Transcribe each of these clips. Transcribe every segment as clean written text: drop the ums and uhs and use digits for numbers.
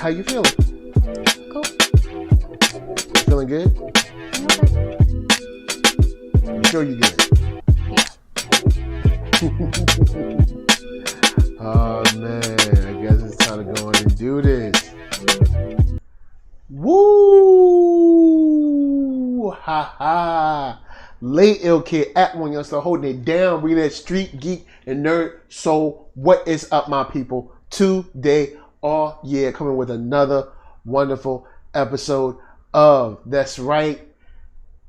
How you feeling? Cool. Feeling good? Okay. You sure you good? Yeah. Oh man, I guess it's time to go on and do this. Woo! Ha ha! Late ill kid at OneYoungsta holding it down, bringing that street geek and nerd soul. What is up, my people? Today, all year, coming with another wonderful episode of That's Right,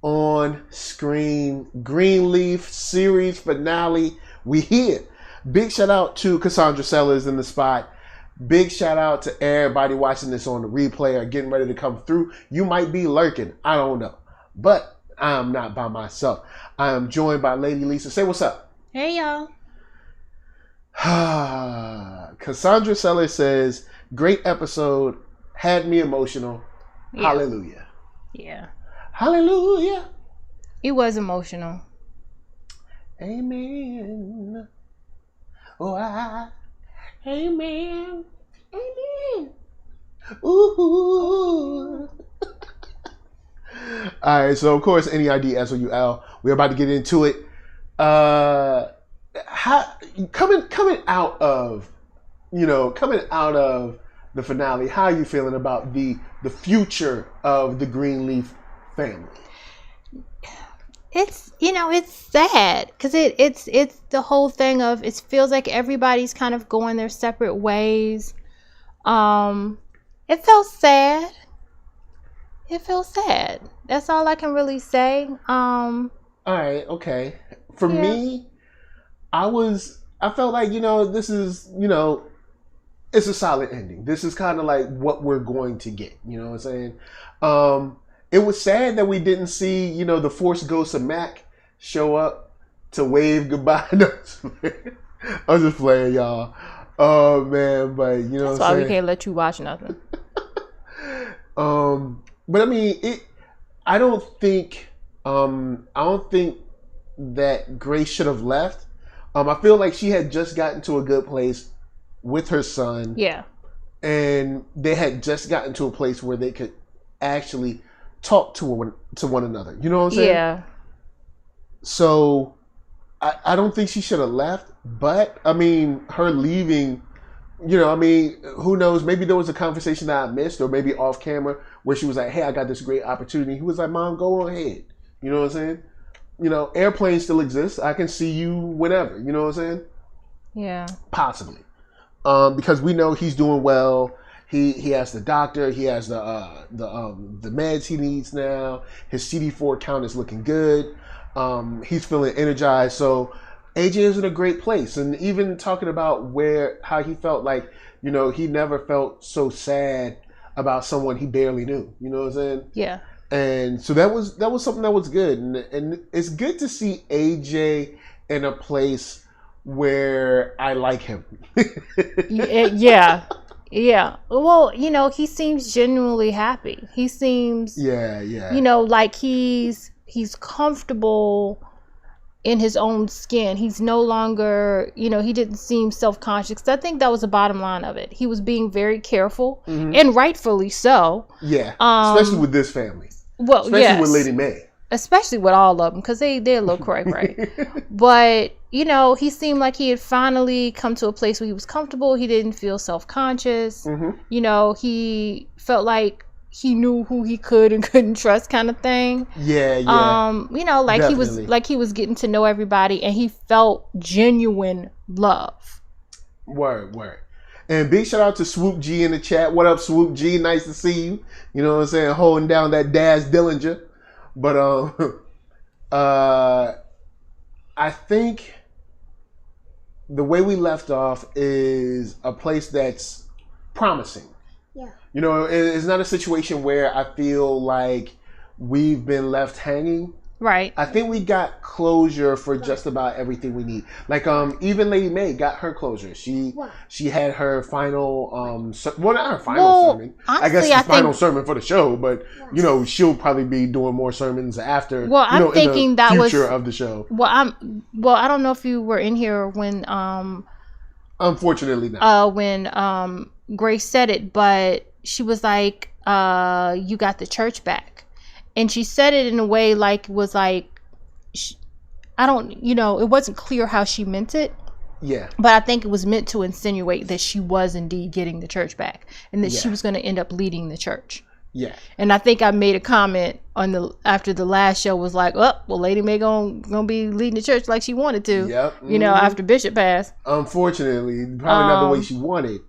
on screen Greenleaf series finale. We here. Big shout out to Cassandra Sellers in the spot. Big shout out to everybody watching this on the replay or getting ready to come through. You might be lurking. I don't know. But I am not by myself. I am joined by Lady Lisa. Say what's up. Hey, y'all. Cassandra Sellers says, great episode. Had me emotional. Yeah. Hallelujah. Yeah. Hallelujah. It was emotional. Amen. Oh, amen. Amen. Ooh. All right, so of course, NERDSoul. We're about to get into it. Coming out of the finale, how are you feeling about the future of the Greenleaf family? It's sad because it's the whole thing of it feels like everybody's kind of going their separate ways. It felt sad. That's all I can really say. All right, okay. For me, I felt like, this is, it's a solid ending. This is kind of like what we're going to get. You know what I'm saying? It was sad that we didn't see, the Force Ghost of Mac show up to wave goodbye. I'm just playing, y'all. Oh man, but you know that's what I'm why saying? We can't let you watch nothing. But I mean, I don't think that Grace should have left. I feel like she had just gotten to a good place with her son. Yeah. And they had just gotten to a place where they could actually talk to one another. You know what I'm saying? Yeah. So I don't think she should have left. But I mean, her leaving, who knows? Maybe there was a conversation that I missed, or maybe off camera, where she was like, hey, I got this great opportunity. He was like, Mom, go ahead. You know what I'm saying? Airplanes still exist. I can see you whenever. You know what I'm saying? Yeah. Possibly. Because we know he's doing well. He has the doctor. He has the meds he needs now. His CD4 count is looking good. He's feeling energized. So AJ is in a great place. And even talking about how he felt like, he never felt so sad about someone he barely knew. You know what I'm saying? Yeah. And so that was something that was good. And it's good to see AJ in a place where I like him. Yeah. Well, he seems genuinely happy. He seems like he's comfortable in his own skin. He's no longer, he didn't seem self-conscious. 'Cause I think that was the bottom line of it. He was being very careful, and rightfully so. Yeah, especially with this family. Well, especially with Lady May. Especially with all of them, because they're a little cray-cray. But, he seemed like he had finally come to a place where he was comfortable. He didn't feel self-conscious. He felt like he knew who he could and couldn't trust, kind of thing. Yeah. Definitely. He was getting to know everybody, and he felt genuine love. Word. And big shout out to Swoop G in the chat. What up, Swoop G? Nice to see you. You know what I'm saying? Holding down that Daz Dillinger. But I think the way we left off is a place that's promising. Yeah. It's not a situation where I feel like we've been left hanging. Right. I think we got closure for just about everything we need. Like even Lady May got her closure. She had her final not her final sermon. Honestly, I guess the final sermon for the show, but she'll probably be doing more sermons after. Well, I'm thinking in the that future was of the show. Well, I don't know if you were in here when unfortunately not. When Grace said it, but she was like, you got the church back. And she said it in a way like, it was like, I don't, you know, it wasn't clear how she meant it. Yeah. But I think it was meant to insinuate that she was indeed getting the church back and that she was going to end up leading the church. Yeah. And I think I made a comment after the last show was like, oh, well, Lady May gonna be leading the church like she wanted to. Yep. You know, after Bishop passed. Unfortunately, probably not the way she wanted.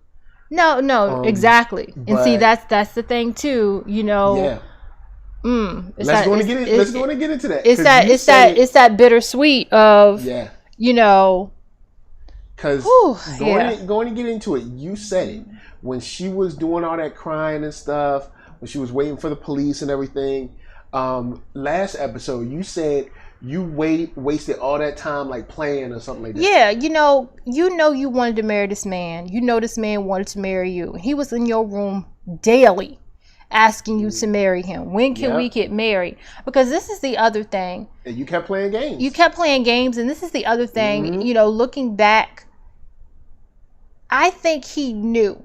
No, exactly. And see, that's the thing too. You know. Yeah. Let's go and get into that. It's that bittersweet of you know. Because going to get into it, you said it when she was doing all that crying and stuff. When she was waiting for the police and everything, last episode you said you wasted all that time like playing or something like that. Yeah, you know you wanted to marry this man. You know this man wanted to marry you. He was in your room daily asking you to marry him. When can we get married? Because this is the other thing. And you kept playing games. And this is the other thing. You know, looking back, I think he knew.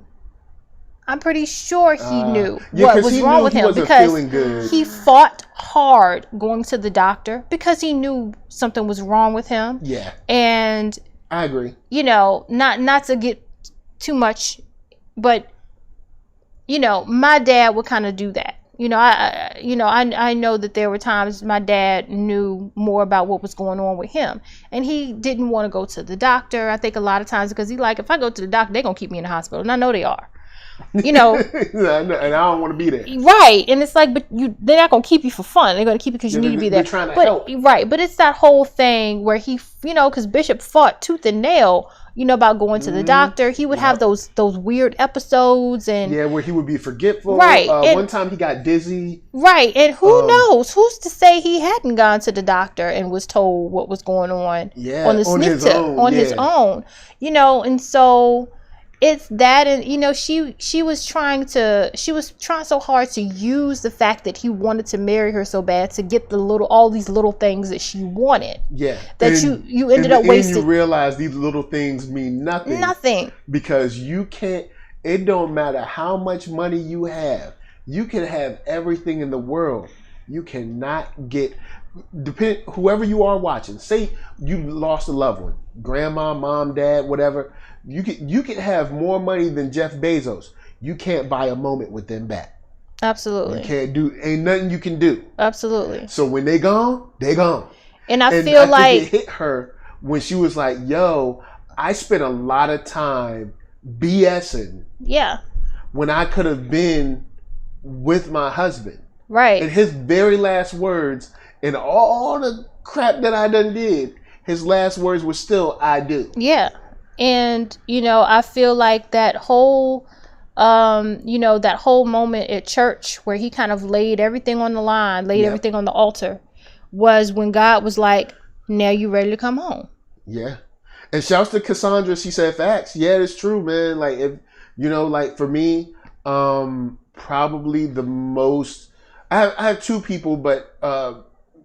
I'm pretty sure he knew what was wrong with him because he fought hard going to the doctor because he knew something was wrong with him. Yeah. And I agree. You know, not to get too much, but you know, my dad would kind of do that. You know, I know that there were times my dad knew more about what was going on with him, and he didn't want to go to the doctor. I think a lot of times because he's like, if I go to the doctor, they're gonna keep me in the hospital, and I know they are. You know, and I don't want to be there. Right, and it's like, but they're not gonna keep you for fun. They're gonna keep you because you need to be there. Trying to help. Right, but it's that whole thing where he, you know, because Bishop fought tooth and nail, you know, about going to the doctor. He would have those weird episodes and where he would be forgetful. Right, one time he got dizzy. Right, and who knows? Who's to say he hadn't gone to the doctor and was told what was going on? Yeah, on the sneak tip, on his own. You know, and so. It's that, and you know, she was trying so hard to use the fact that he wanted to marry her so bad to get all these little things that she wanted. Yeah, that you ended up wasting. And you realize these little things mean nothing. Nothing. Because you can't. It don't matter how much money you have. You can have everything in the world. You cannot get. Whoever you are watching, say you lost a loved one, grandma, mom, dad, whatever. You could have more money than Jeff Bezos. You can't buy a moment with them back. Absolutely. You can't ain't nothing you can do. Absolutely. So when they gone, they gone. And I feel like it hit her when she was like, yo, I spent a lot of time BSing. Yeah. When I could have been with my husband. Right. And his very last words, and all the crap that I done did, his last words were still, I do. Yeah. And, you know, I feel like that whole moment at church where he kind of laid everything on the line, everything on the altar, was when God was like, now you ready to come home. Yeah. And shouts to Cassandra. She said facts. Yeah, it's true, man. Like, if, you know, like for me, probably the most, I have two people, but,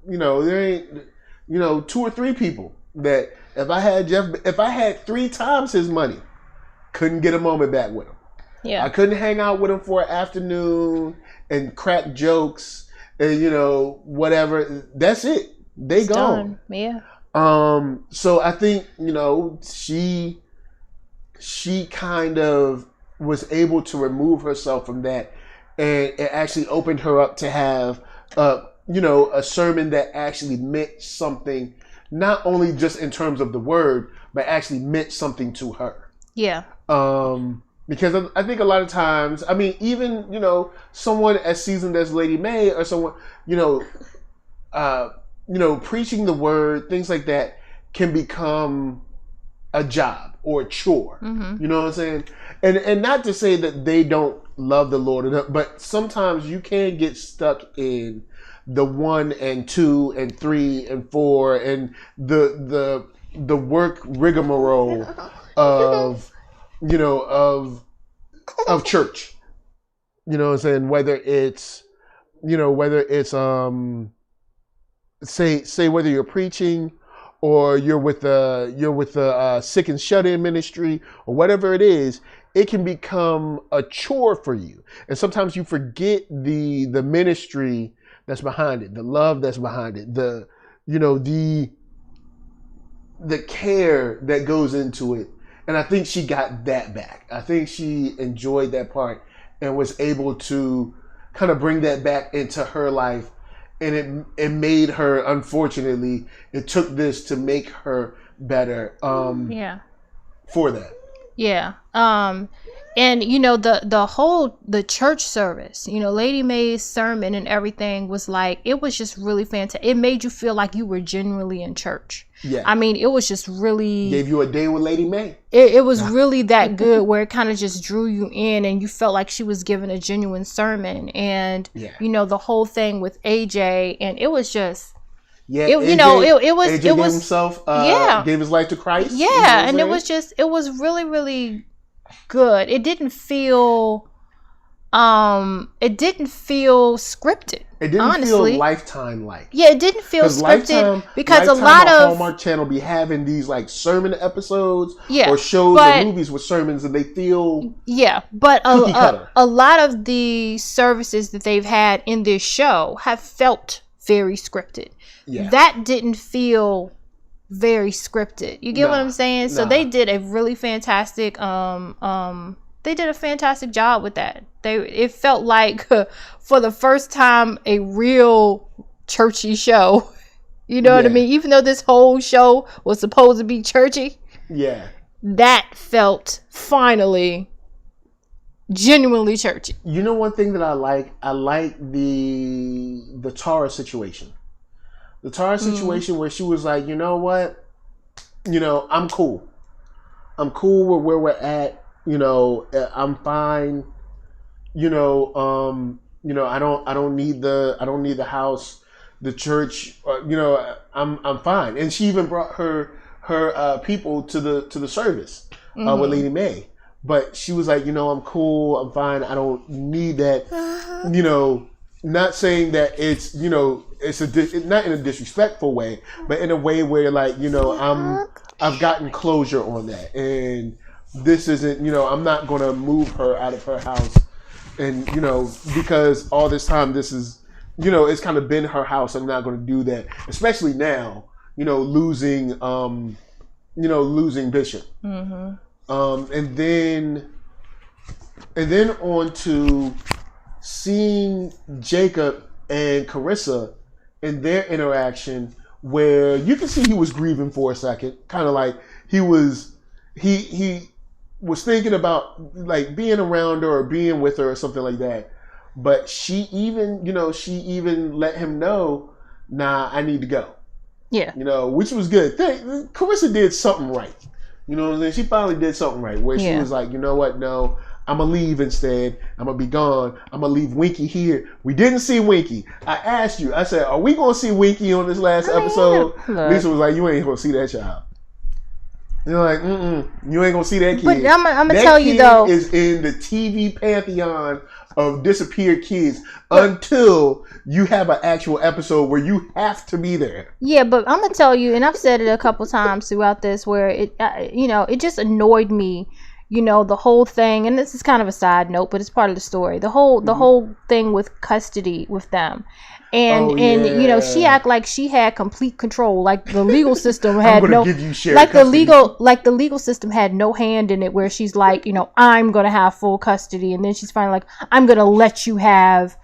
you know, there ain't, you know, two or three people that if I had 3 times his money, couldn't get a moment back with him. Yeah. I couldn't hang out with him for an afternoon and crack jokes and, you know, whatever. That's it. It's gone. Done. Yeah. So I think, you know, she kind of was able to remove herself from that, and it actually opened her up to have, you know, a sermon that actually meant something. Not only just in terms of the word, but actually meant something to her. Yeah. Because I think a lot of times, I mean, even, you know, someone as seasoned as Lady May or someone, you know, preaching the word, things like that can become a job or a chore. Mm-hmm. You know what I'm saying? And not to say that they don't love the Lord, but sometimes you can get stuck in the 1 and 2 and 3 and 4 and the work rigmarole of, you know, of church. You know what I'm saying? Whether it's say whether you're preaching or you're with the sick and shut in ministry or whatever it is, it can become a chore for you. And sometimes you forget the ministry that's behind it, the love that's behind it, the care that goes into it. And I think she got that back. I think she enjoyed that part and was able to kind of bring that back into her life. And it made her, unfortunately, it took this to make her better for that. Yeah. And the church service, Lady May's sermon and everything was like, it was just really fantastic. It made you feel like you were genuinely in church. Yeah. I mean, it was just really gave you a day with Lady May. It was really that good where it kind of just drew you in and you felt like she was giving a genuine sermon. And the whole thing with AJ, and it was just it was gave himself gave his life to Christ. Yeah, and it was really, really good. It didn't feel scripted. It didn't feel Lifetime like. Yeah, it didn't feel scripted because Lifetime, a lot of Hallmark Channel be having these like sermon episodes or shows or movies with sermons, and they feel but a lot of the services that they've had in this show have felt very scripted. Yeah. That didn't feel very scripted. You get what I'm saying? So they did a really fantastic they did a fantastic job with that. It felt like for the first time a real churchy show. You know what I mean? Even though this whole show was supposed to be churchy. Yeah. That felt finally genuinely churchy. You know one thing that I like the Tara situation. The Tara situation where she was like, you know what? I'm cool. I'm cool with where we're at. I'm fine. I don't need the house, the church. I'm fine. And she even brought her people to the service with Lady May. But she was like, I'm cool. I'm fine. I don't need that. Not saying that it's not in a disrespectful way, but in a way where I've gotten closure on that, and this isn't, I'm not going to move her out of her house, and because all this time this is, it's kind of been her house. I'm not going to do that, especially now, losing Bishop, and then on to seeing Jacob and Carissa in their interaction, where you can see he was grieving for a second, kind of like he was thinking about like being around her or being with her or something like that. But she even let him know, nah, I need to go. Yeah. Which was good. Carissa did something right. You know what I'm saying? She finally did something right, where she was like, you know what? No, I'm going to leave instead. I'm going to be gone. I'm going to leave Winky here. We didn't see Winky. I asked you. I said, are we going to see Winky on this last episode? Lisa was like, you ain't going to see that child. You're like, you ain't going to see that kid. But I'm going to tell you, though. That kid is in the TV pantheon of disappeared kids until you have an actual episode where you have to be there. Yeah, but I'm going to tell you, and I've said it a couple times throughout this, where it just annoyed me. The whole thing, and this is kind of a side note, but it's part of the story. The whole thing with custody with them, and she act like she had complete control, like the legal system had the legal system had no hand in it. Where she's like, I'm gonna have full custody, and then she's finally like, I'm gonna let you have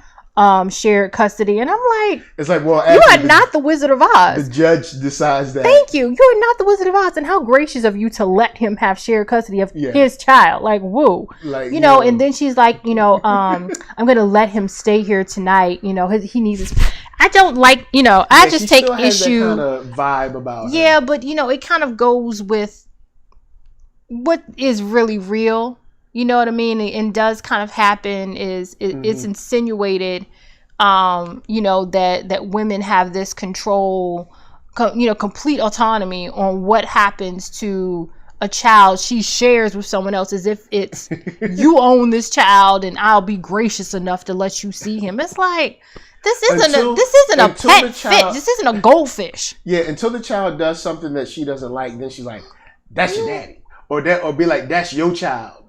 shared custody, and I'm like, it's like, well, you are not the Wizard of Oz. The judge decides that. Thank you. You are not the Wizard of Oz, and how gracious of you to let him have shared custody of his child. Like, woo. Like, and then she's like, I'm gonna let him stay here tonight. He needs his. I don't like, I just take issue. That kind of vibe about her. But it kind of goes with what is really real. You know what I mean? And does kind of happen is it's insinuated, that women have this control, complete autonomy on what happens to a child she shares with someone else, as if it's you own this child and I'll be gracious enough to let you see him. It's like, this isn't a pet fish. This isn't a goldfish. Yeah, until the child does something that she doesn't like, then she's like, that's your daddy. Or be like, that's your child.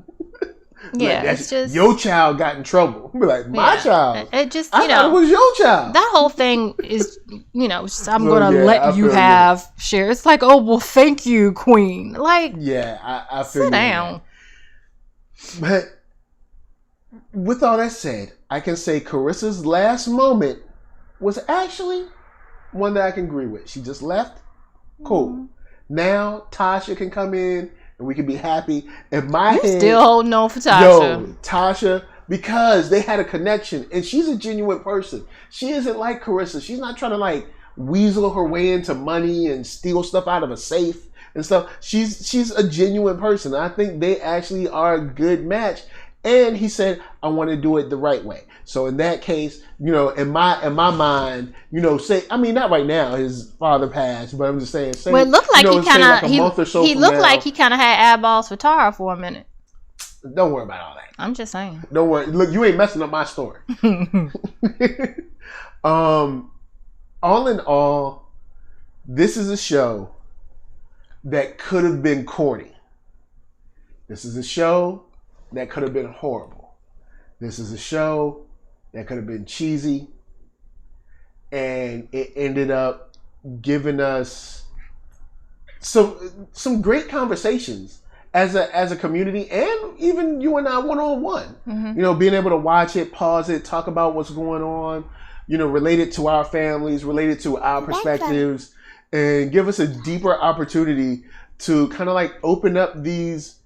Yeah, it's just your child got in trouble. Be like, my child. It just I thought it was your child. That whole thing is, just, I'm gonna let you have share. It's like, oh well, thank you, Queen. Like, I feel sit down. But with all that said, I can say Carissa's last moment was actually one that I can agree with. She just left. Cool. Mm-hmm. Now Tasha can come in and we can be happy. In my head, still holding on for Tasha. Yo, Tasha, because they had a connection and she's a genuine person. She isn't like Carissa. She's not trying to like weasel her way into money and steal stuff out of a safe and stuff. She's a genuine person. I think they actually are a good match. And he said, I want to do it the right way. So in that case, in my mind, I mean, not right now, his father passed, but I'm just saying. Well, it looked like he kind of, he looked like he kind of had eyeballs for Tara for a minute. Don't worry about all that. I'm just saying. Don't worry. Look, you ain't messing up my story. All in all, this is a show that could have been corny. This is a show that could have been horrible. This is a show that could have been cheesy, and it ended up giving us some great conversations as a community, and even you and I one-on-one. Mm-hmm. Being able to watch it, pause it, talk about what's going on, related to our families, related to our perspectives, and give us a deeper opportunity to kind of like open up these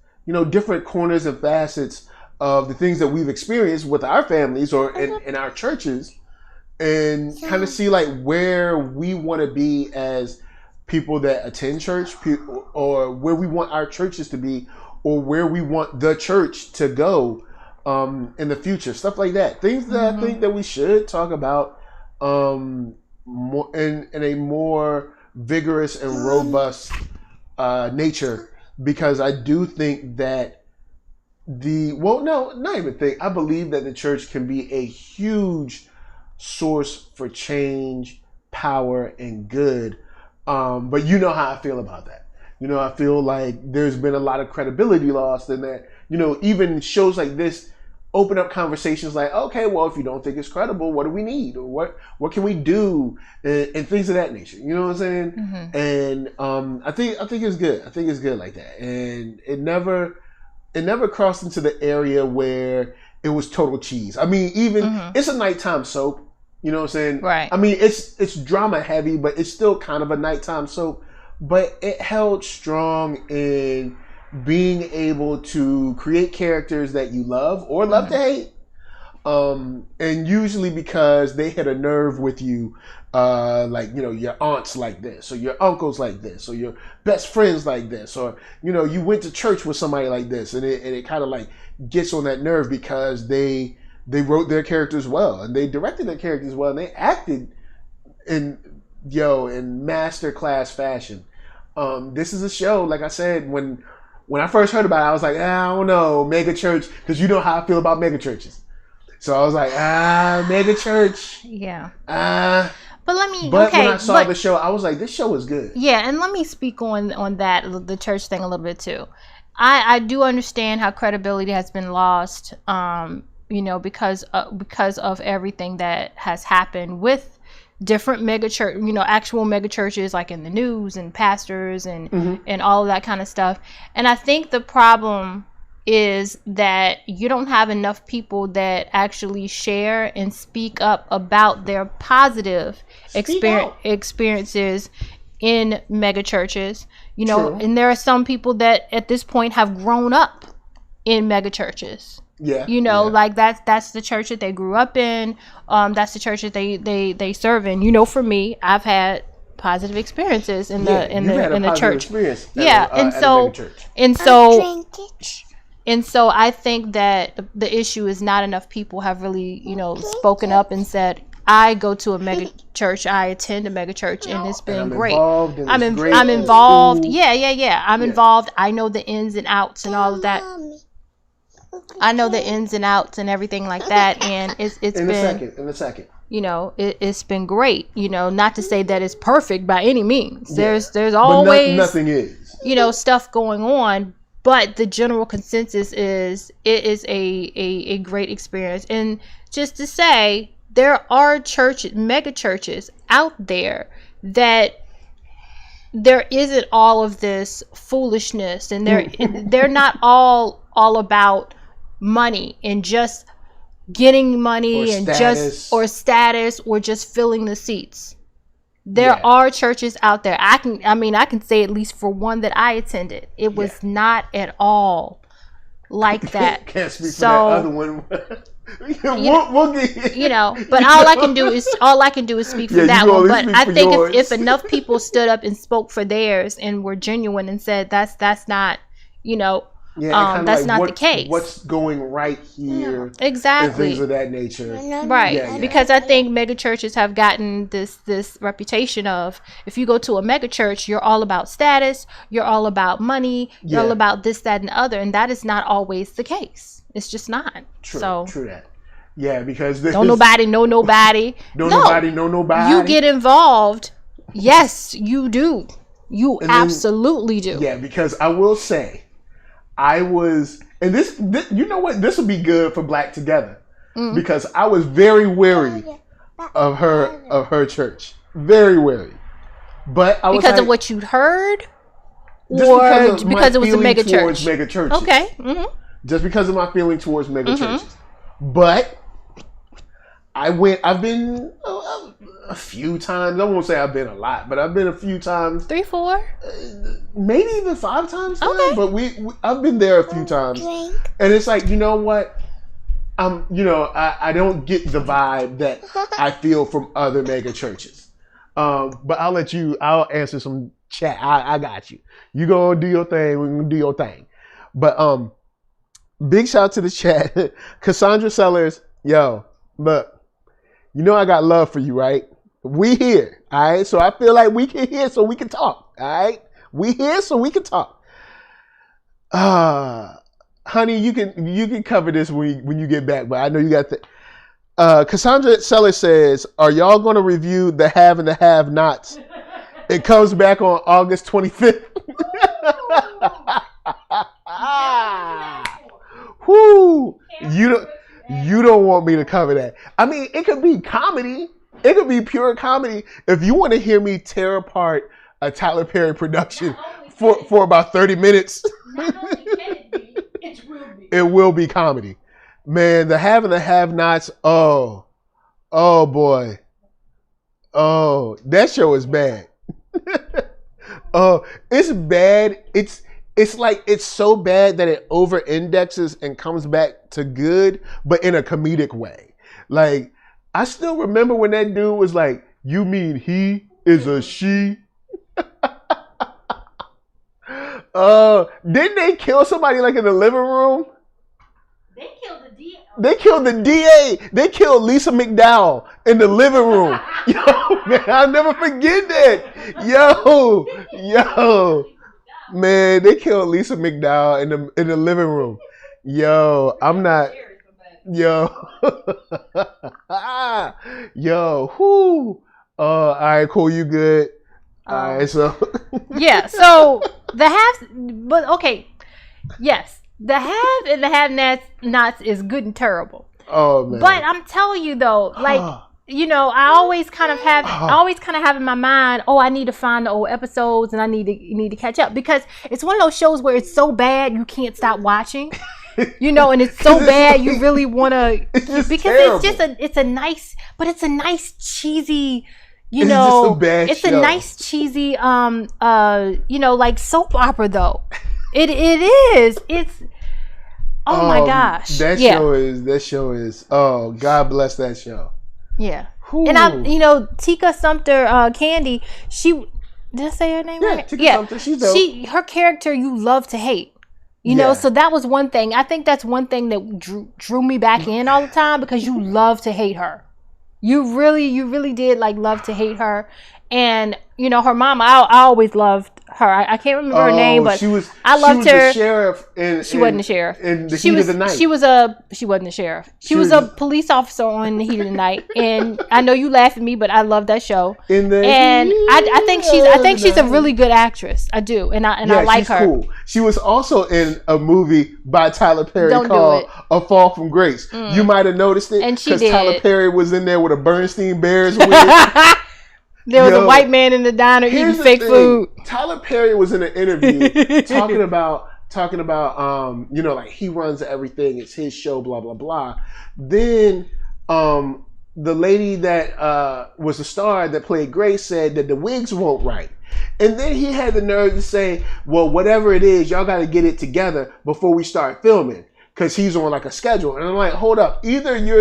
different corners and facets of the things that we've experienced with our families or in our churches, and kind of see like where we want to be as people that attend church, or where we want our churches to be, or where we want the church to go in the future. Stuff like that. Things that I think that we should talk about more in a more vigorous and robust nature. Because I do think that I believe that the church can be a huge source for change, power, and good. But you know how I feel about that. I feel like there's been a lot of credibility lost in that, even shows like this open up conversations like, okay, well, if you don't think it's credible, what do we need? Or what can we do? And things of that nature. You know what I'm saying? Mm-hmm. And I think it's good. I think it's good like that. And it never crossed into the area where it was total cheese. I mean, even it's a nighttime soap. You know what I'm saying? Right. I mean, it's drama heavy, but it's still kind of a nighttime soap. But it held strong in being able to create characters that you love or love to hate. And usually because they hit a nerve with you, like, your aunt's like this, or your uncle's like this, or your best friend's like this, or, you went to church with somebody like this, and it kind of like gets on that nerve because they wrote their characters well, and they directed their characters well, and they acted in masterclass fashion. This is a show, like I said, when I first heard about it, I was like, I don't know, mega church, because you know how I feel about mega churches. So I was like, mega church. Yeah. But when I saw the show, I was like, this show is good. Yeah, and let me speak on that, the church thing a little bit too. I do understand how credibility has been lost, because of everything that has happened with different mega church, actual mega churches, like in the news, and pastors and all of that kind of stuff. And I think the problem is that you don't have enough people that actually share and speak up about their positive experiences in mega churches, True. And there are some people that at this point have grown up in mega churches. Yeah. Like that's the church that they grew up in. That's the church that they serve in. For me, I've had positive experiences in the church. Yeah, and so I think that the issue is not enough people have really, spoken up and said, I go to a mega church, I attend a mega church, and it's been great. I'm involved. Yeah. I'm involved. I know the ins and outs and all of that. I know the ins and outs and everything like that, and it's been in a second. It's been great. Not to say that it's perfect by any means. Yeah. There's always nothing is. Stuff going on, But the general consensus is it is a great experience. And just to say, there are mega churches out there that there isn't all of this foolishness, and they're not all about money and just getting money or status or just filling the seats. There are churches out there. I can say at least for one that I attended, it was not at all like that. Can't speak for that other one. We'll get but all I can do is speak for that one. But I think if enough people stood up and spoke for theirs and were genuine and said that's not, that's not the case. What's going right here? Exactly. And things of that nature. Right. Because I think mega churches have gotten this reputation of, if you go to a mega church, you're all about status, you're all about money, you're all about this, that, and the other, and that is not always the case. It's just not. True. So, true that. Yeah, because don't nobody know nobody. Nobody know nobody. You get involved. Yes, you do. You absolutely do. Yeah, because I will say, I was, and this you know what? This will be good for Black Together, because I was very wary of her church, very wary. But I was because of what you'd heard, or because it was a mega church. Mega churches. Okay. Mm-hmm. Just because of my feeling towards mega churches. But I've been a few times. I won't say I've been a lot, but I've been a few times. 3, 4? Maybe even 5 times now. Okay. But I've been there a few times. And it's like, you know what? I don't get the vibe that I feel from other mega churches. But I'll answer some chat. I got you. You go do your thing. We're going to do your thing. But, big shout out to the chat. Cassandra Sellers, yo, look, I got love for you, right? We here, all right? So I feel like we can hear so we can talk, all right? We here so we can talk. Honey, you can cover this when you get back, but I know you got Cassandra Sellers says, are y'all going to review The Have and the Have-Nots? It comes back on August 25th. Whoo! You don't want me to cover that. I mean, it could be comedy. It could be pure comedy. If you want to hear me tear apart a Tyler Perry production for about 30 minutes, it will be comedy. Man, The Have and the Have-Nots, oh boy. Oh, that show is bad. Oh, it's bad. It's like, it's so bad that it over indexes and comes back to good, but in a comedic way. Like, I still remember when that dude was like, you mean he is a she? Didn't they kill somebody like in the living room? They killed the DA. They killed Lisa McDowell in the living room. Yo, man, I'll never forget that. Yo. Man, they killed Lisa McDowell in the living room. Yo, I'm not. Yo, whoo. All right, cool. You good? All right, so. Yeah. So the have and the have-nots is good and terrible. Oh man. But I'm telling you though, like. I always kind of have in my mind, I need to find the old episodes and I need to catch up, because it's one of those shows where it's so bad you can't stop watching, and it's so bad you really want to, because terrible. It's a nice cheesy, it's a nice cheesy, like soap opera though. It is. It's, oh my gosh. That show is, oh, God bless that show. Yeah. Ooh. And Tika Sumpter, Candy, did I say her name right? Tika Sumpter, she's dope. Her character you love to hate. So that was one thing. I think that's one thing that drew me back in all the time, because you love to hate her. You really did love to hate her. And, her mom, I always loved her. I can't remember her name, but I She loved her. was the sheriff. She wasn't the sheriff. In the heat of the night. She wasn't the sheriff. She was a police officer on the heat of the night. And I know you laugh at me, but I love that show. I think she's a really good actress. I do, and I like her. Cool. She was also in a movie by Tyler Perry called A Fall from Grace. You might have noticed it, and she did. Tyler Perry was in there with a Bernstein Bears wig. There was a white man in the diner eating fake food. Tyler Perry was in an interview talking about like he runs everything. It's his show, blah, blah, blah. Then the lady that was the star that played Grace said that the wigs weren't right. And then he had the nerve to say, well, whatever it is, y'all got to get it together before we start filming. Because he's on like a schedule. And I'm like, hold up. Either you're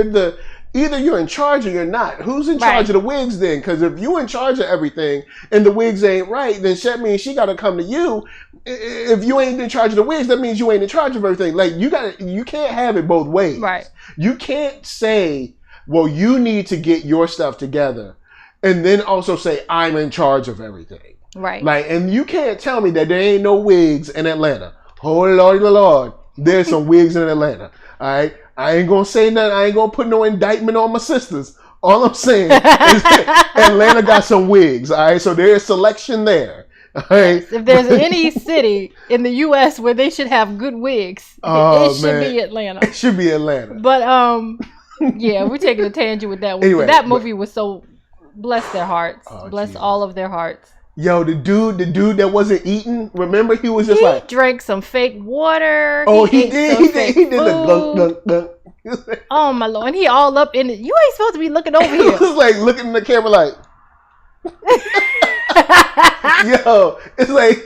in charge or you're not. Who's in charge of the wigs then? Because if you're in charge of everything and the wigs ain't right, then that means she got to come to you. If you ain't in charge of the wigs, that means you ain't in charge of everything. Like you can't have it both ways. Right. You can't say, well, you need to get your stuff together and then also say, I'm in charge of everything. Right. Like, and you can't tell me that there ain't no wigs in Atlanta. Oh, Lord. There's some wigs in Atlanta. All right. I ain't gonna say nothing. I ain't gonna put no indictment on my sisters. All I'm saying is that Atlanta got some wigs. All right, so there's selection there. All right. Yes, if there's any city in the U.S. where they should have good wigs, it should be Atlanta. It should be Atlanta. But yeah, we're taking a tangent with that one. Anyway, that movie was so bless their hearts, bless all of their hearts. Yo, the dude that wasn't eating, remember he was just he drank some fake water. Oh, he did the glunk, glunk, glunk. Oh my Lord, and he all up in it. You ain't supposed to be looking over here. He was like looking in the camera like, yo, it's like,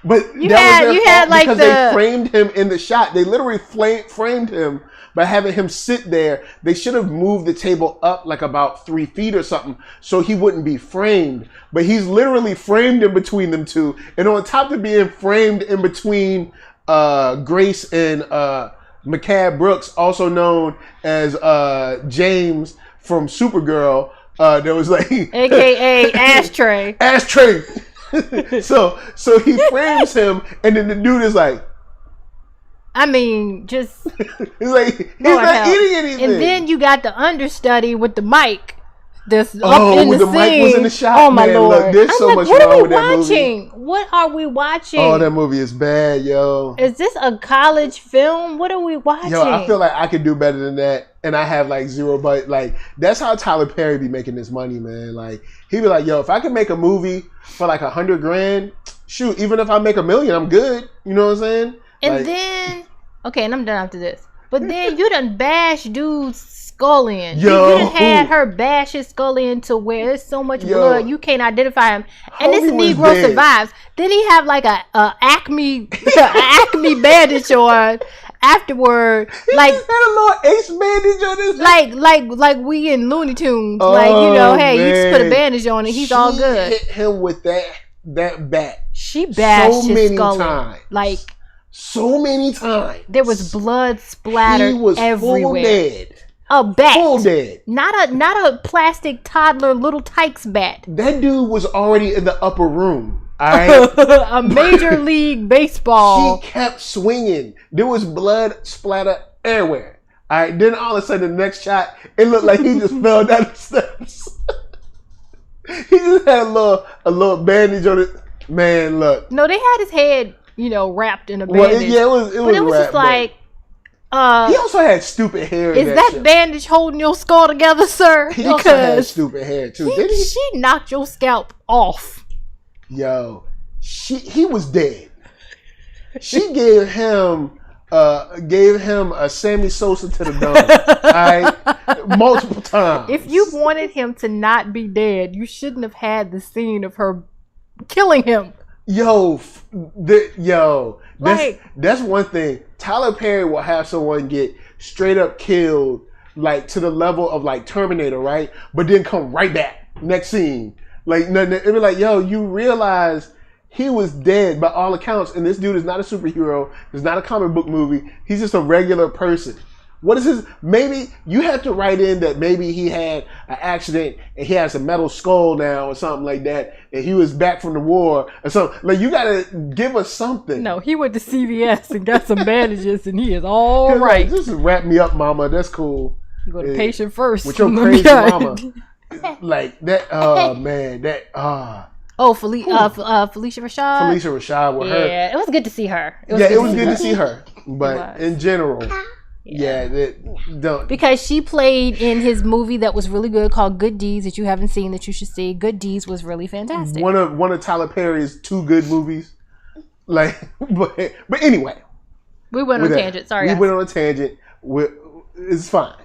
but you had like because they framed him in the shot. They literally framed him by having him sit there. They should have moved the table up like about 3 feet or something so he wouldn't be framed. But he's literally framed in between them two. And on top of being framed in between Grace and McCab Brooks, also known as James from Supergirl, there was like AKA Ashtray. Ashtray. so he frames him, and then the dude is like, I mean, just he's like, he's not eating anything. And then you got the understudy with the mic. That's up in the mic was in the shot. Oh my Lord! Look, there's so much wrong with that movie. What are we watching? Oh, that movie is bad, yo. Is this a college film? What are we watching? Yo, I feel like I could do better than that, and I have like zero. But like, that's how Tyler Perry be making this money, man. Like, he be like, yo, if I can make a movie for like $100,000, shoot, even if I make $1 million, I'm good. You know what I'm saying? And like, then, okay, and I'm done after this. But then you done bash dude's skull in. Yo. You done had her bash his skull in to where there's so much blood you can't identify him. And this Negro survives. Then he have like a Acme bandage on afterward. Like, he had a little ace bandage on his like we in Looney Tunes. Like, you know, hey, you just put a bandage on and he's all good. Hit him with that bat. She bashed his skull times. Like, so many times. There was blood splattered everywhere. Full dead. A bat. Full dead. Not a plastic toddler little Tykes bat. That dude was already in the upper room. All right? A Major League Baseball. He kept swinging. There was blood splatter everywhere. All right. Then all of a sudden, the next shot, it looked like he just fell down the steps. He just had a little bandage on it. Man, look. No, they had his head, wrapped in a bandage. Well, it was just like, he also had stupid hair. Is that bandage holding your skull together, sir? He also had stupid hair too. Didn't he? She knocked your scalp off. Yo, he was dead. She gave him a Sammy Sosa to the dome. All right, multiple times. If you wanted him to not be dead, you shouldn't have had the scene of her killing him. That's one thing. Tyler Perry will have someone get straight up killed, like to the level of like Terminator, right? But then come right back next scene. Like, it'd be like, yo, you realize he was dead by all accounts, and this dude is not a superhero. It's not a comic book movie. He's just a regular person. What is his? Maybe you have to write in that maybe he had an accident and he has a metal skull now or something like that, and he was back from the war or something. Like, you gotta give us something. No, he went to CVS and got some bandages, and he is all right. Just wrap me up, mama. That's cool. You go to patient first with your crazy mama. Like that. Oh man, that. Felicia Rashad. Felicia Rashad with her. Yeah, it was good to see her. It was good to see her. But in general, don't. Because she played in his movie that was really good called Good Deeds that you haven't seen that you should see. Good Deeds was really fantastic. One of Tyler Perry's 2 good movies. Like, but anyway, we went on a tangent. Sorry, we went on a tangent. It's fine.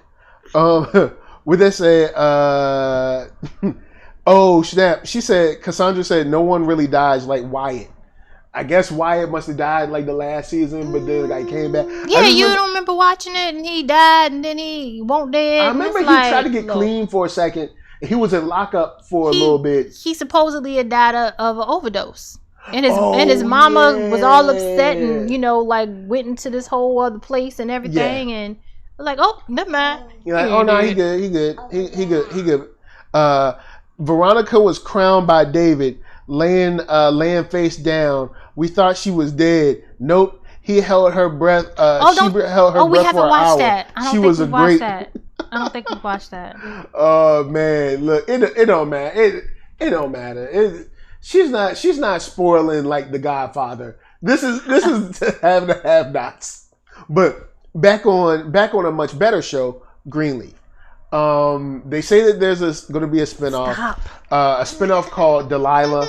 With that said, oh snap! She said, Cassandra said, no one really dies like Wyatt. I guess Wyatt must have died like the last season, but then like came back. Yeah, you don't remember watching it, and he died, and then he won't dead. I remember he tried to get clean for a second. He was in lockup for a little bit. He supposedly had died of an overdose. And his mama was all upset and, like went into this whole other place and everything. And like, oh, never mind. You're like, oh, no, he good. He good. Veronica was crowned by David, laying face down. We thought she was dead. Nope. He held her breath. She held her breath we haven't for an watched hour. That. I don't she think was we've a watched great. That. I don't think we've watched that. Oh man, look, it don't matter. It don't matter. She's not spoiling like The Godfather. This is have the have-nots. But back on a much better show, Greenleaf. They say that there's going to be a spinoff. A spinoff called Delilah.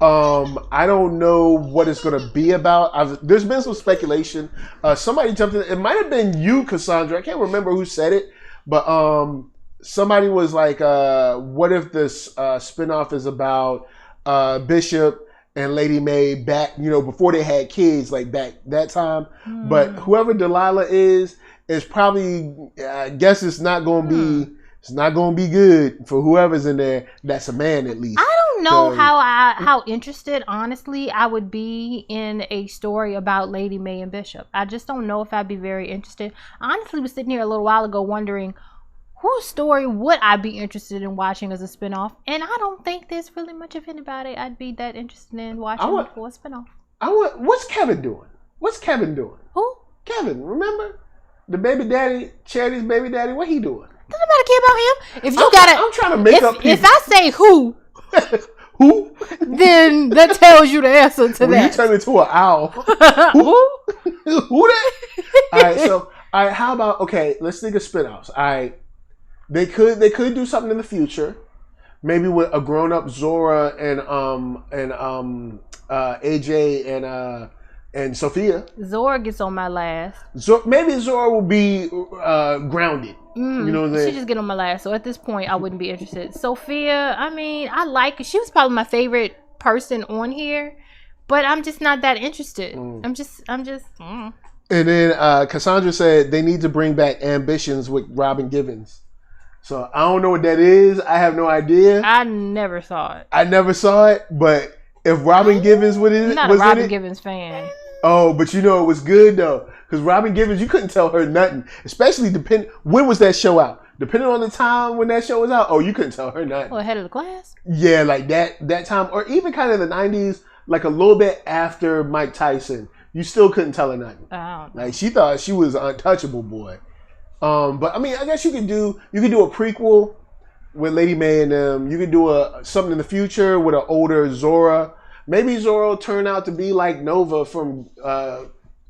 I don't know what it's going to be about. There's been some speculation. Somebody jumped in. It might have been you, Cassandra. I can't remember who said it, but somebody was like, "What if this spinoff is about Bishop and Lady Mae back, before they had kids, like back that time?" But whoever Delilah is probably, I guess it's not going to be. It's not going to be good for whoever's in there. That's a man, at least. I don't know how interested, honestly, I would be in a story about Lady Mae and Bishop. I just don't know if I'd be very interested. I honestly was sitting here a little while ago wondering whose story would I be interested in watching as a spinoff, and I don't think there's really much of anybody I'd be that interested in watching for a spinoff. What's Kevin doing? Who? Kevin, remember the baby daddy, Charity's baby daddy? What he doing? Doesn't nobody care about him. If you I'm trying to make up people. If I say who, then that tells you the answer to that. You turn into an owl. Who? Who that? All right. How about let's think of spinoffs. All right, they could do something in the future, maybe with a grown up Zora and AJ and Sophia. Zora gets on my last. Maybe Zora will be grounded. You know what I'm saying? She just get on my last. So at this point, I wouldn't be interested. Sophia, I mean, I like. She was probably my favorite person on here, but I'm just not that interested. I'm just. And then Cassandra said they need to bring back Ambitions with Robin Givens. So I don't know what that is. I have no idea. I never saw it. But if Robin Givens was in it, I'm not a Robin Givens fan. Oh, but it was good though. Because Robin Givens, you couldn't tell her nothing. Especially when was that show out? Depending on the time when that show was out, you couldn't tell her nothing. Ahead of the class? Yeah, like that time. Or even kind of the 90s, like a little bit after Mike Tyson. You still couldn't tell her nothing. Like she thought she was an untouchable boy. But I mean, I guess you could do a prequel with Lady Mae and them. You could do something in the future with an older Zora. Maybe Zora will turn out to be like Nova from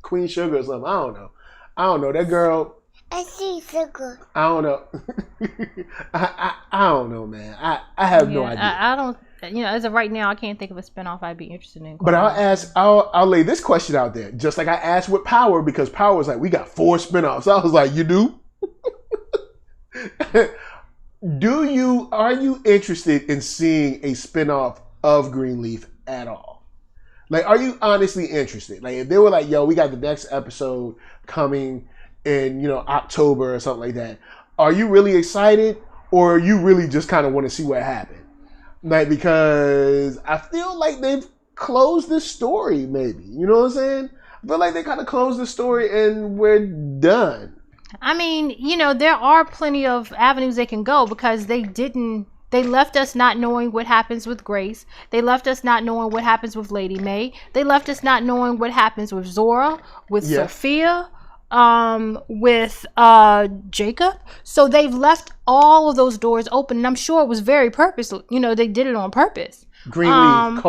Queen Sugar or something. I don't know. That girl. I see sugar. I don't know. I don't know, man. I have no idea. I don't. As of right now, I can't think of a spinoff I'd be interested in. But I'll lay this question out there, just like I asked with Power, because Power was like, we got 4 spinoffs. I was like, you do? Are you interested in seeing a spinoff of Greenleaf at all? Like, are you honestly interested? Like, if they were like, yo, we got the next episode coming in, October or something like that, are you really excited, or you really just kind of want to see what happened? Like, because I feel like they've closed this story, maybe. You know what I'm saying? I feel like they kind of closed the story and we're done. I mean, there are plenty of avenues they can go because they left us not knowing what happens with Grace. They left us not knowing what happens with Lady May. They left us not knowing what happens with Zora, with Sophia, with Jacob. So they've left all of those doors open, and I'm sure it was very purposeful. They did it on purpose. Greenleaf,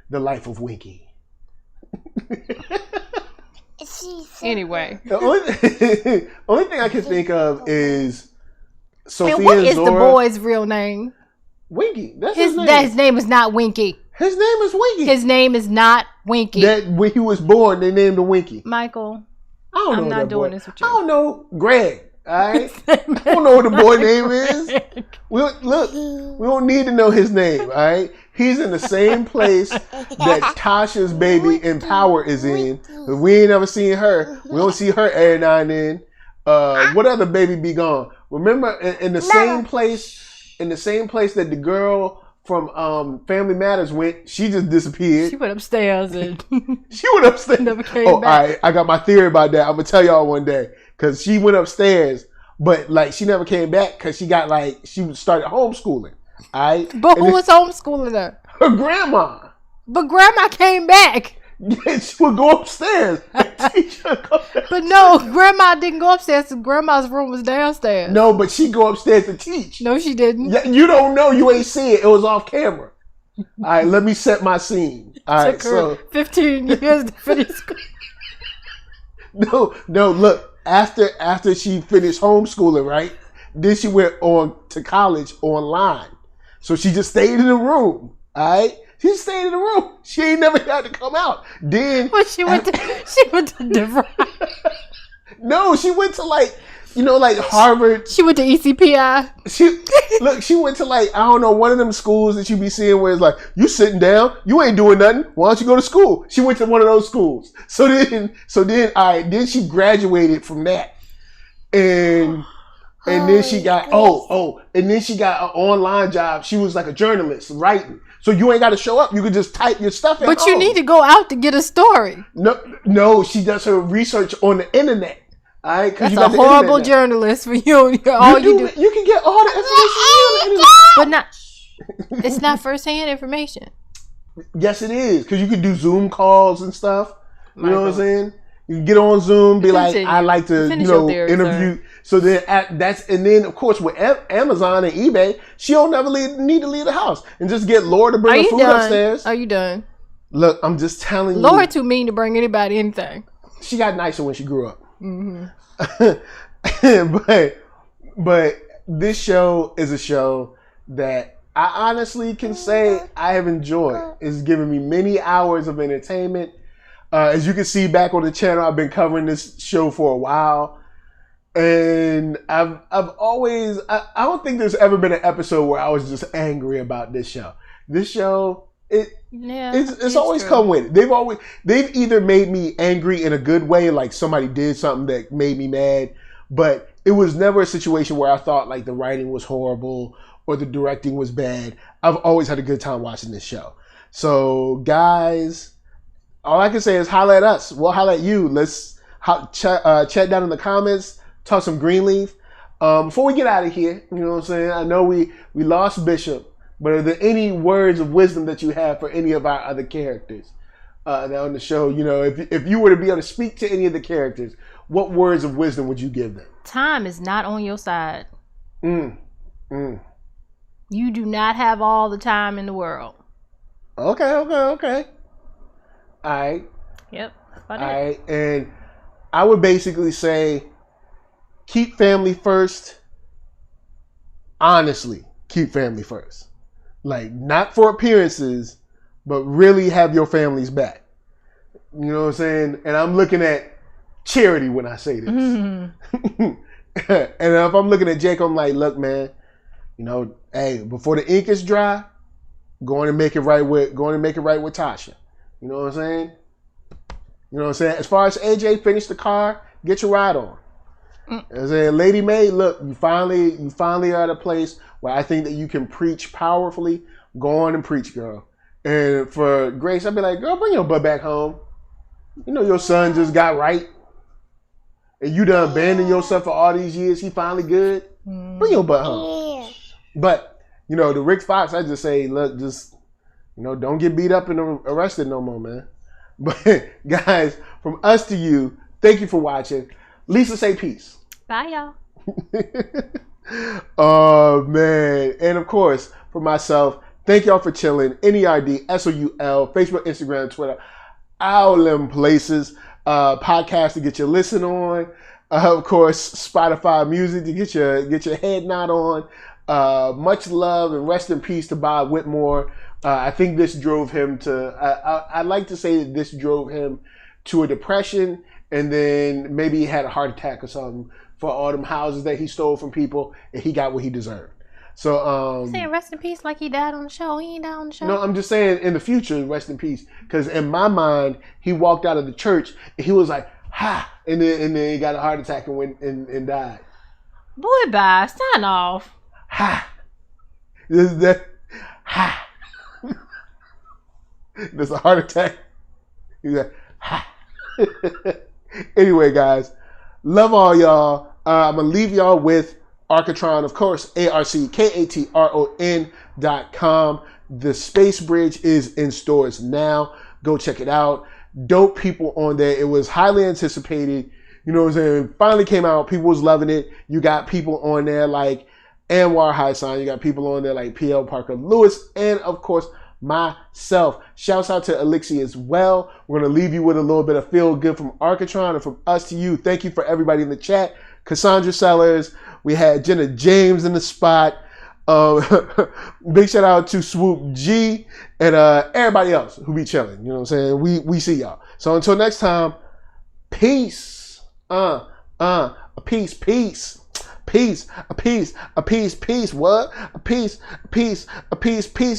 the life of Winky. Anyway. The only thing I can think of is Sophia and what is Zora. The boy's real name? Winky. That's his name. His name is not Winky. His name is Winky. His name is not Winky. That when he was born, they named him Winky. Michael, I'm not doing this with you. I don't know. Greg. All right. I don't know what the boy name is. We don't need to know his name. All right. He's in the same place that Tasha's baby in Power is in. We ain't never seen her. We don't see her every now and then. What other baby be gone? Remember in the same place that the girl from Family Matters went, she just disappeared. She went upstairs and never came back. All right, I got my theory about that. I'm gonna tell y'all one day because she went upstairs, but she never came back because she started homeschooling. All right, but who was homeschooling her? Her grandma. But grandma came back. Yeah, she would go upstairs. But no, grandma didn't go upstairs. Grandma's room was downstairs. No, but she go upstairs to teach. No, she didn't. Yeah, you don't know. You ain't see it. It was off camera. All right, let me set my scene. All right, so 15 years to finish school. No. Look, after she finished homeschooling, right? Then she went on to college online. So she just stayed in the room. All right. She stayed in the room. She ain't never had to come out. Then she went to Deborah. No, she went to Harvard. She went to ECPI. She went to I don't know, one of them schools that you be seeing where it's like, you sitting down, you ain't doing nothing. Why don't you go to school? She went to one of those schools. So then then she graduated from that. And then she got and then she got an online job. She was like a journalist writing. So you ain't got to show up. You could just type your stuff in. But you need to go out to get a story. No, she does her research on the internet. All right, that's a horrible journalist for you. You can get all the information on the internet, but not. It's not firsthand information. Yes, it is, because you can do Zoom calls and stuff. You know what I'm saying? You can get on Zoom, be like, I like to, theory, interview. Sir. So then and then of course with Amazon and eBay, she don't never need to leave the house and just get Laura to bring her food upstairs. Are you done? Look, I'm just telling you. Laura too mean to bring anybody anything. She got nicer when she grew up. Mm-hmm. but this show is a show that I honestly can say I have enjoyed. It's given me many hours of entertainment. As you can see back on the channel, I've been covering this show for a while. And I've always, I don't think there's ever been an episode where I was just angry about this show. This show, it's always come with it. They've either made me angry in a good way, like somebody did something that made me mad, but it was never a situation where I thought like the writing was horrible or the directing was bad. I've always had a good time watching this show. So guys, all I can say is holla at us. We'll holla at you. Let's chat down in the comments. Talk some Greenleaf. Before we get out of here, you know what I'm saying? I know we lost Bishop, but are there any words of wisdom that you have for any of our other characters that on the show? You know, if you were to be able to speak to any of the characters, what words of wisdom would you give them? Time is not on your side. You do not have all the time in the world. Okay. All right. Yep. All right. And I would basically say, keep family first. Honestly, keep family first. Like, not for appearances, but really have your family's back. You know what I'm saying? And I'm looking at charity when I say this. Mm-hmm. And if I'm looking at Jake, I'm like, look, man, you know, hey, before the ink is dry, going to make it right with Tasha. You know what I'm saying? You know what I'm saying? As far as AJ, finish the car, get your ride on. As a Lady May, look, you finally are at a place where I think that you can preach powerfully. Go on and preach, girl. And for Grace, I'd be like, girl, bring your butt back home. You know your son just got right. and you done abandoned yourself for all these years, he finally good, bring your butt home. Yeah. But, you know, the Rick Fox, I just say, look, just, you know, don't get beat up and arrested no more, man. But, guys, from us to you, thank you for watching. Lisa, say peace. Bye, y'all. Oh, man. And, of course, for myself, thank y'all for chilling. NERDSoul, Facebook, Instagram, Twitter, all them places. Podcast to get your listen on. Of course, Spotify music to get your head nod on. Much love and rest in peace to Bob Whitmore. I think this drove him to, I'd like to say that this drove him to a depression, and then maybe he had a heart attack or something for all them houses that he stole from people, and he got what he deserved. So, saying rest in peace like he died on the show. He ain't died on the show. No, I'm just saying in the future, rest in peace. Because in my mind, he walked out of the church and he was like, ha, and then he got a heart attack and went and died. Boy, bye. Sign off. Ha. There's a heart attack. He's like, ha. Anyway, guys, love all y'all. I'm going to leave y'all with Arcatron, of course, ARCKATRON.com. The Space Bridge is in stores now. Go check it out. Dope people on there. It was highly anticipated. You know what I'm saying? Finally came out. People was loving it. You got people on there like Anwar Hassan. You got people on there like P.L. Parker Lewis. And, of course, myself. Shouts out to Elixir as well. We're going to leave you with a little bit of feel good from Arcatron and from us to you. Thank you for everybody in the chat. Cassandra Sellers. We had Jenna James in the spot. Big shout out to Swoop G and everybody else who be chilling. You know what I'm saying? We see y'all. So until next time, peace. Peace. Peace. What? Peace.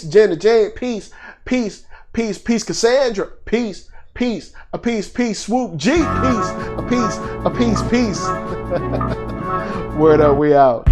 Jenna James. Peace. Cassandra. Peace. Swoop G. Peace. Word up, we out.